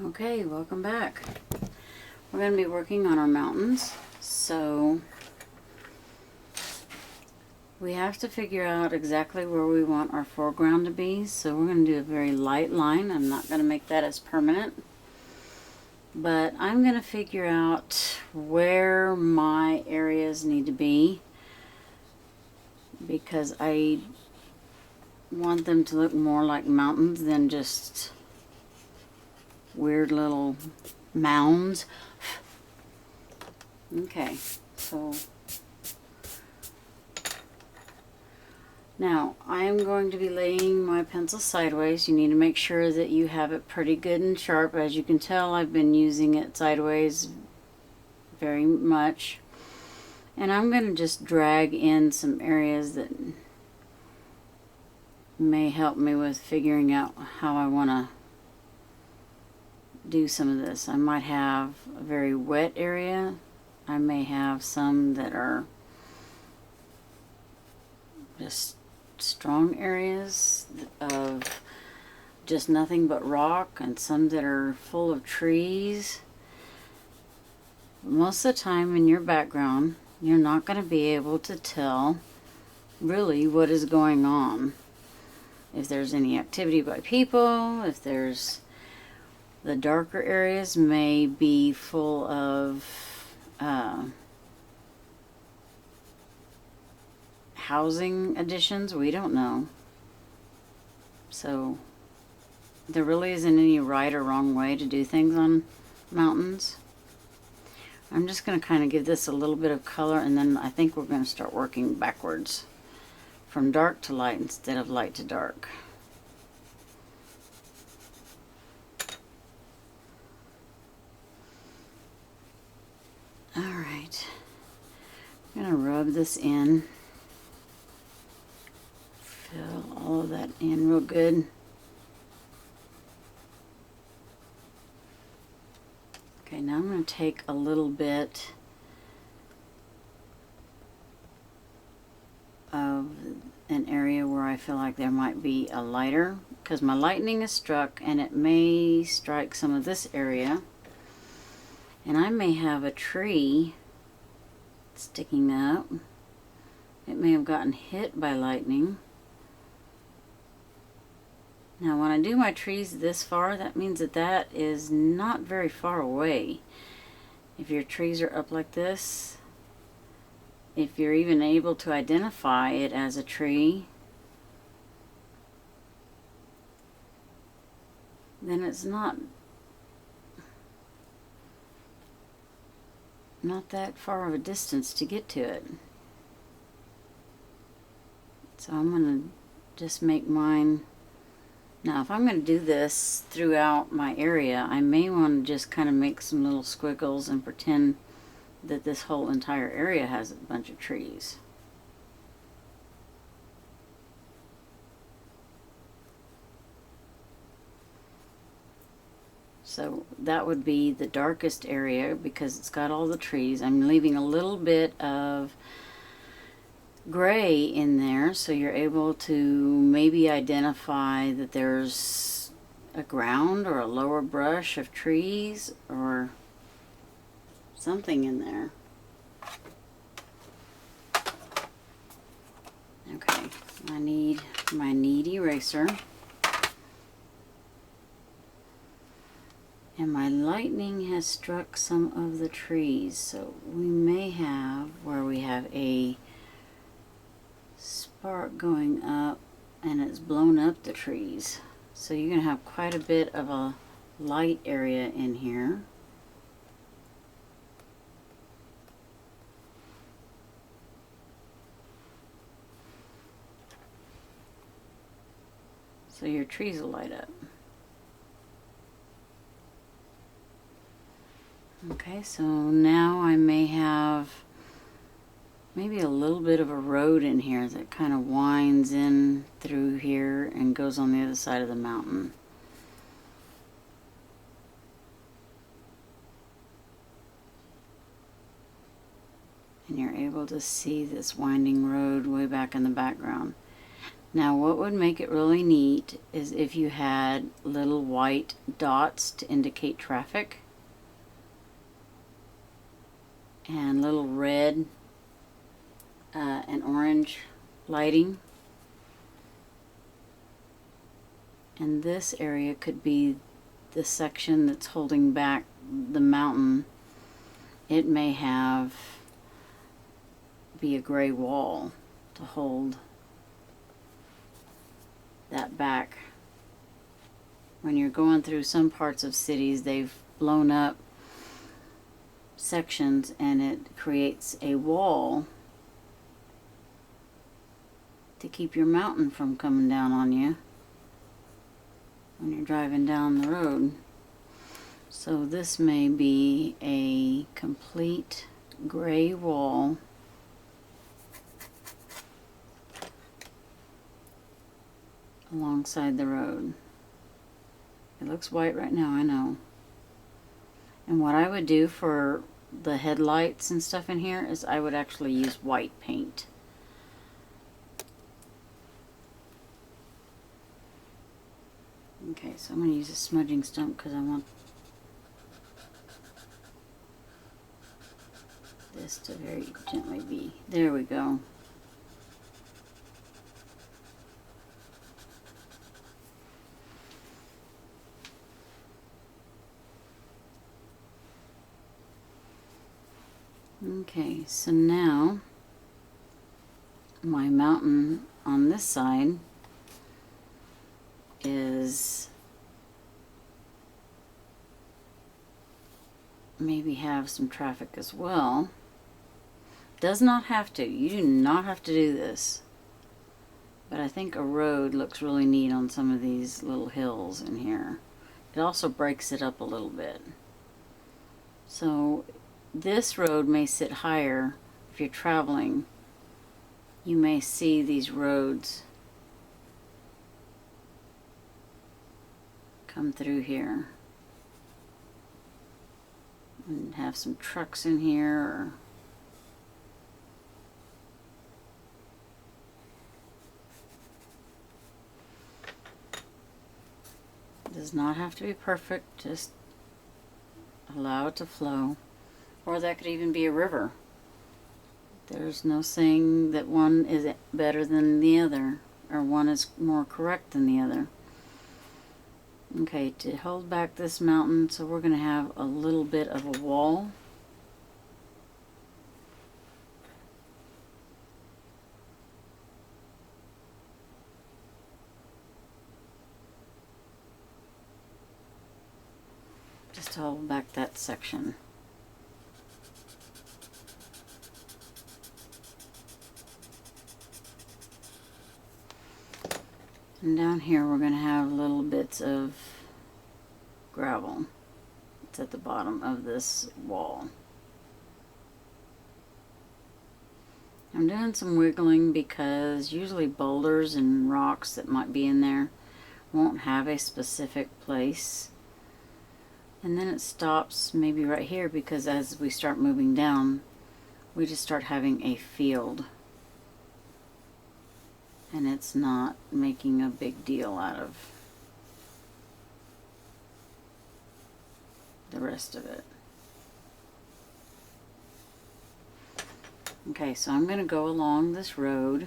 Okay, welcome back. We're going to be working on our mountains, so we have to figure out exactly where we want our foreground to be. So we're going to do a very light line. I'm not going to make that as permanent, but I'm going to figure out where my areas need to be because I want them to look more like mountains than just weird little mounds. Okay, so now I am going to be laying my pencil sideways. You need to make sure that you have it pretty good and sharp. As you can tell, I've been using it sideways very much. And I'm going to just drag in some areas that may help me with figuring out how I want to do some of this. I might have a very wet area. I may have some that are just strong areas of just nothing but rock, and some that are full of trees. Most of the time in your background, you're not going to be able to tell really what is going on. If there's any activity by people, if there's the darker areas may be full of housing additions. We don't know. So there really isn't any right or wrong way to do things on mountains. I'm just going to kind of give this a little bit of color, and then I think we're going to start working backwards from dark to light instead of light to dark. Alright, I'm going to rub this in, fill all of that in real good. Okay, now I'm going to take a little bit of an area where I feel like there might be a lighter, because my lightning is struck and it may strike some of this area. And I may have a tree sticking up. It may have gotten hit by lightning. Now when I do my trees this far, that means that that is not very far away. If your trees are up like this, if you're even able to identify it as a tree, then it's not that far of a distance to get to it. So I'm going to just make mine. Now if I'm going to do this throughout my area, I may want to just kind of make some little squiggles and pretend that this whole entire area has a bunch of trees. So that would be the darkest area because it's got all the trees. I'm leaving a little bit of gray in there so you're able to maybe identify that there's a ground or a lower brush of trees or something in there. Okay, I need my knead eraser. And my lightning has struck some of the trees, so we may have where we have a spark going up and it's blown up the trees. So you're going to have quite a bit of a light area in here. So your trees will light up. Okay, so now I may have maybe a little bit of a road in here that kind of winds in through here and goes on the other side of the mountain. And you're able to see this winding road way back in the background. Now what would make it really neat is if you had little white dots to indicate traffic and little red and orange lighting. And this area could be the section that's holding back the mountain. It may be a gray wall to hold that back. When you're going through some parts of cities, they've blown up sections and it creates a wall to keep your mountain from coming down on you when you're driving down the road. So this may be a complete gray wall alongside the road. It looks white right now, I know. And what I would do for the headlights and stuff in here is I would actually use white paint. Okay, so I'm going to use a smudging stump because I want this to very gently be. There we go. Okay, so now my mountain on this side is maybe have some traffic as well. Does not have to. You do not have to do this. But I think a road looks really neat on some of these little hills in here. It also breaks it up a little bit. So this road may sit higher if you're traveling. You may see these roads come through here and have some trucks in here, or it does not have to be perfect, just allow it to flow. Or that could even be a river. There's no saying that one is better than the other, or one is more correct than the other. Okay, to hold back this mountain, so we're going to have a little bit of a wall. Just to hold back that section. And down here we're going to have little bits of gravel. It's at the bottom of this wall. I'm doing some wiggling because usually boulders and rocks that might be in there won't have a specific place. And then it stops maybe right here because as we start moving down, we just start having a field. And it's not making a big deal out of the rest of it. Okay, so I'm going to go along this road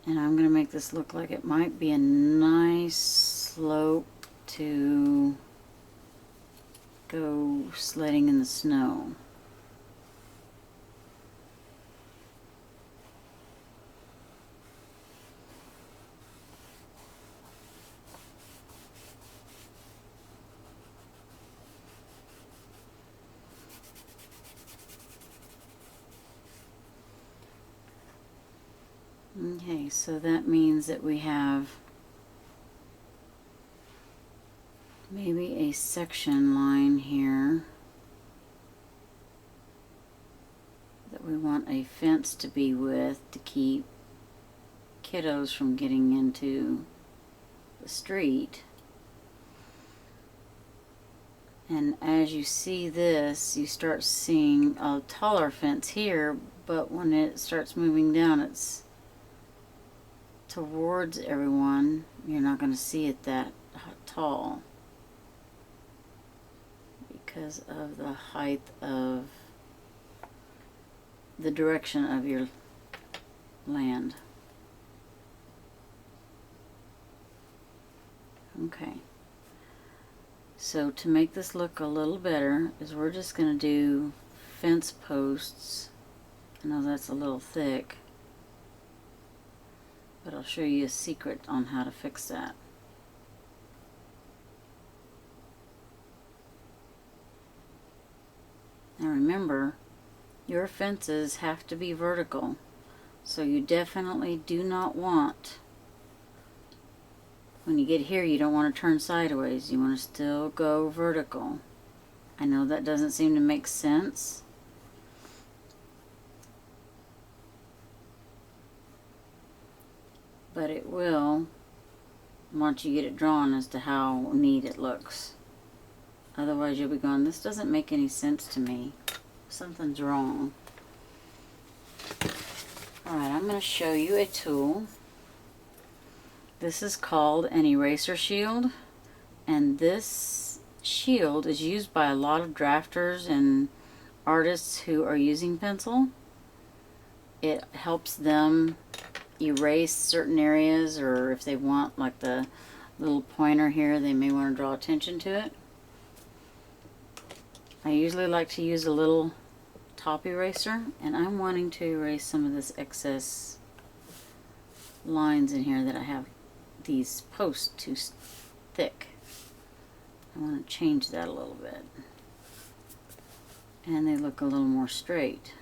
and I'm going to make this look like it might be a nice slope to go sledding in the snow. Okay, so that means that we have maybe a section line here that we want a fence to be with to keep kiddos from getting into the street. And as you see this, you start seeing a taller fence here, but when it starts moving down, it's towards everyone, you're not going to see it that tall because of the height of the direction of your land. Okay. So to make this look a little better is we're just going to do fence posts. I know that's a little thick, but I'll show you a secret on how to fix that. Now remember, your fences have to be vertical, so you definitely do not want, when you get here, you don't want to turn sideways. You want to still go vertical. I know that doesn't seem to make sense, but it will once you get it drawn as to how neat it looks. Otherwise you'll be going, this doesn't make any sense to me. Something's wrong. Alright, I'm going to show you a tool. This is called an eraser shield, and this shield is used by a lot of drafters and artists who are using pencil. It helps them erase certain areas, or if they want, like the little pointer here, they may want to draw attention to it. I usually like to use a little top eraser, and I'm wanting to erase some of this excess lines in here that I have these posts too thick. I want to change that a little bit, and they look a little more straight.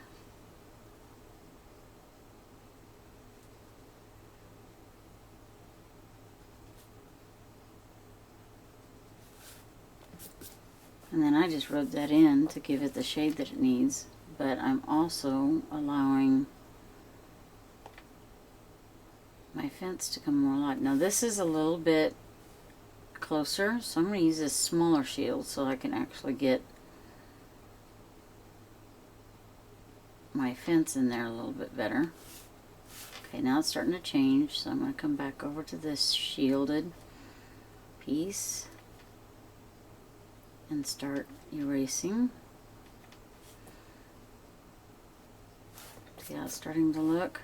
And then I just rub that in to give it the shade that it needs, but I'm also allowing my fence to come more light. Now this is a little bit closer, so I'm going to use this smaller shield so I can actually get my fence in there a little bit better. Okay, now it's starting to change, so I'm going to come back over to this shielded piece and start erasing. See how it's starting to look?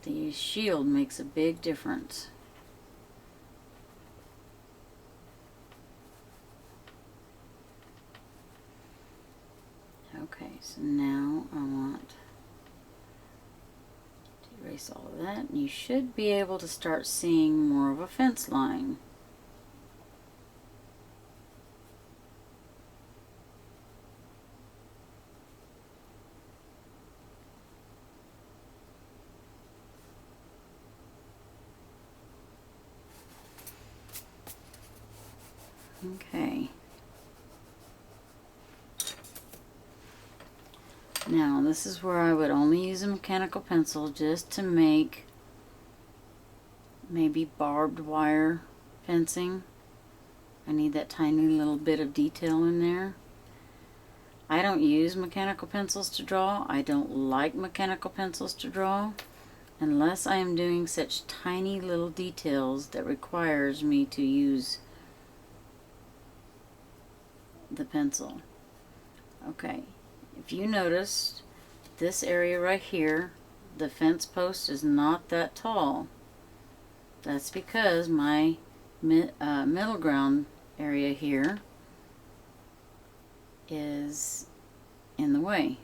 The shield makes a big difference. Okay, so now I want to erase all of that, and you should be able to start seeing more of a fence line. Okay. Now this is where I would only use a mechanical pencil just to make maybe barbed wire fencing. I need that tiny little bit of detail in there. I don't use mechanical pencils to draw. I don't like mechanical pencils to draw unless I am doing such tiny little details that requires me to use the pencil. Okay, if you notice this area right here, the fence post is not that tall. That's because my middle ground area here is in the way.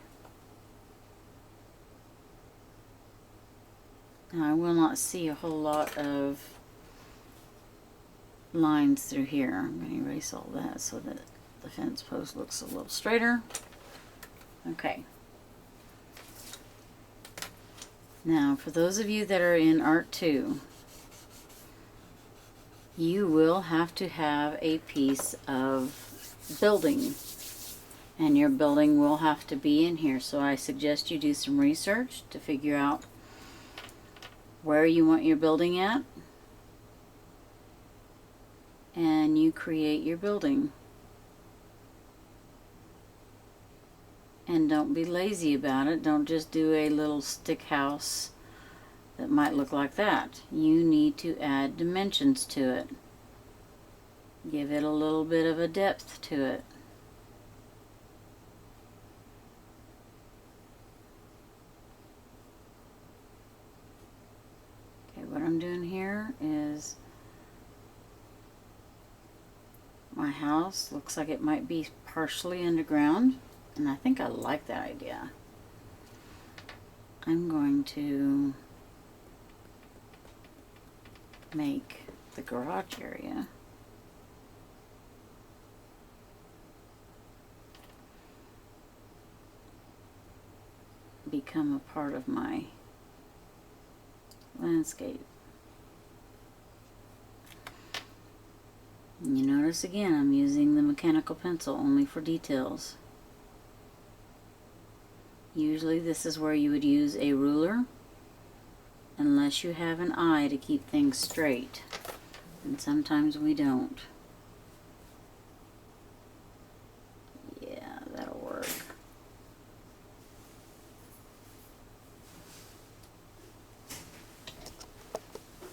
Now I will not see a whole lot of lines through here. I'm going to erase all that so that the fence post looks a little straighter. Okay. Now for those of you that are in Art 2, you will have to have a piece of building, and your building will have to be in here. So I suggest you do some research to figure out where you want your building at, and you create your building. And don't be lazy about it. Don't just do a little stick house that might look like that. You need to add dimensions to it. Give it a little bit of a depth to it. Okay, what I'm doing here is my house looks like it might be partially underground, and I think I like that idea. I'm going to make the garage area become a part of my landscape. And you notice again I'm using the mechanical pencil only for details. Usually this is where you would use a ruler, unless you have an eye to keep things straight, and sometimes we don't.